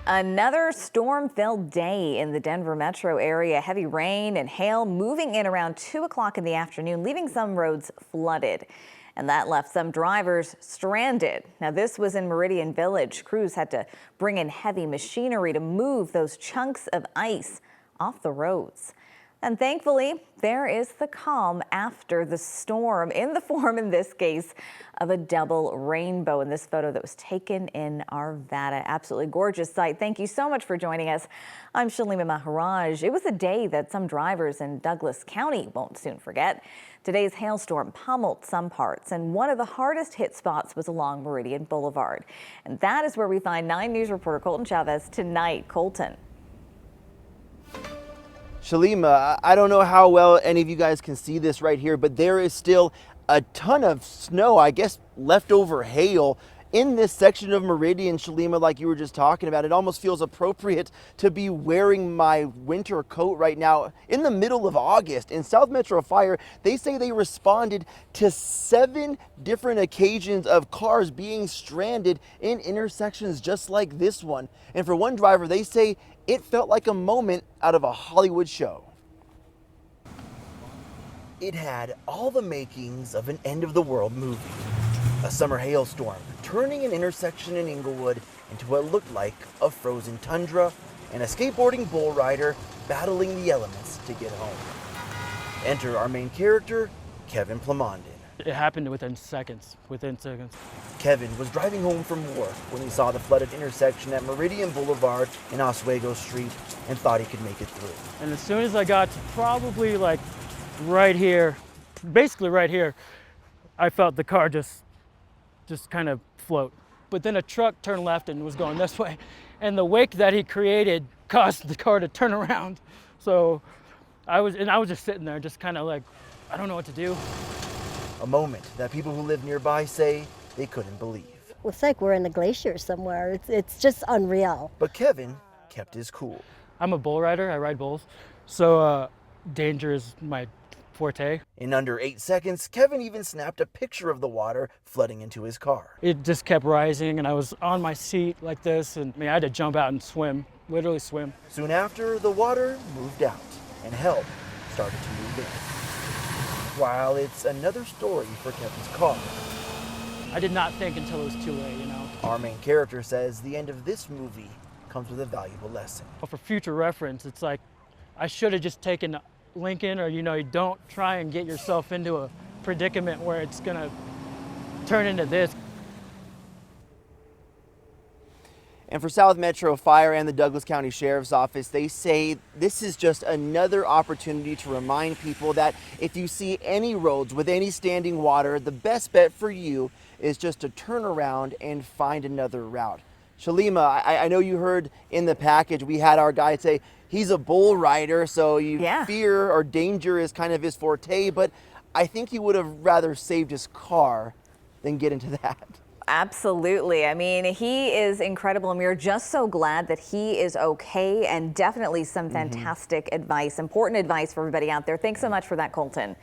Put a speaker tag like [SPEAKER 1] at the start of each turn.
[SPEAKER 1] Another storm-filled day in the Denver metro area. Heavy rain and hail moving in around 2 o'clock in the afternoon, leaving some roads flooded. And that left some drivers stranded. Now, this was in Meridian Village. Crews had to bring in heavy machinery to move those chunks of ice off the roads. And thankfully, there is the calm after the storm, in the form, in this case, of a double rainbow in this photo that was taken in Arvada. Absolutely gorgeous sight. Thank you so much for joining us. I'm Shalima Maharaj. It was a day that some drivers in Douglas County won't soon forget. Today's hailstorm pummeled some parts, and one of the hardest hit spots was along Meridian Boulevard. And that is where we find 9 News reporter Colton Chavez tonight. Colton.
[SPEAKER 2] Shalima, I don't know how well any of you guys can see this right here, but there is still a ton of snow, I guess leftover hail in this section of Meridian, Shalima, like you were just talking about. It almost feels appropriate to be wearing my winter coat right now in the middle of August. In South Metro Fire, they say they responded to 7 different occasions of cars being stranded in intersections just like this one. And for one driver, they say it felt like a moment out of a Hollywood show. It had all the makings of an end-of-the-world movie. A summer hailstorm turning an intersection in Inglewood into what looked like a frozen tundra, and a skateboarding bull rider battling the elements to get home. Enter our main character, Kevin Plamondon.
[SPEAKER 3] It happened within seconds.
[SPEAKER 2] Kevin was driving home from work when he saw the flooded intersection at Meridian Boulevard and Oswego Street and thought he could make it through.
[SPEAKER 3] And as soon as I got to probably like right here, basically right here, I felt the car just kind of float. But then a truck turned left and was going this way. And the wake that he created caused the car to turn around. So I was just sitting there, just kind of like, I don't know what to do.
[SPEAKER 2] A moment that people who live nearby say they couldn't believe.
[SPEAKER 4] Well, it's like we're in a glacier somewhere. It's just unreal.
[SPEAKER 2] But Kevin kept his cool.
[SPEAKER 3] I'm a bull rider, I ride bulls. So danger is my forte.
[SPEAKER 2] In under 8 seconds, Kevin even snapped a picture of the water flooding into his car.
[SPEAKER 3] It just kept rising and I was on my seat like this, and I had to jump out and swim, literally swim.
[SPEAKER 2] Soon after, the water moved out and help started to move in. While it's another story for Kevin's car.
[SPEAKER 3] I did not think until it was too late, you know.
[SPEAKER 2] Our main character says the end of this movie comes with a valuable lesson.
[SPEAKER 3] But for future reference, it's like I should have just taken Lincoln, or you don't try and get yourself into a predicament where it's gonna turn into this.
[SPEAKER 2] And for South Metro Fire and the Douglas County Sheriff's Office, they say this is just another opportunity to remind people that if you see any roads with any standing water, the best bet for you is just to turn around and find another route. Shalima, I know you heard in the package, we had our guy say he's a bull rider, so fear or danger is kind of his forte, but I think he would have rather saved his car than get into that.
[SPEAKER 1] Absolutely. I mean, he is incredible, and we're just so glad that he is okay, and definitely some fantastic advice, important advice for everybody out there. Thanks so much for that, Colton.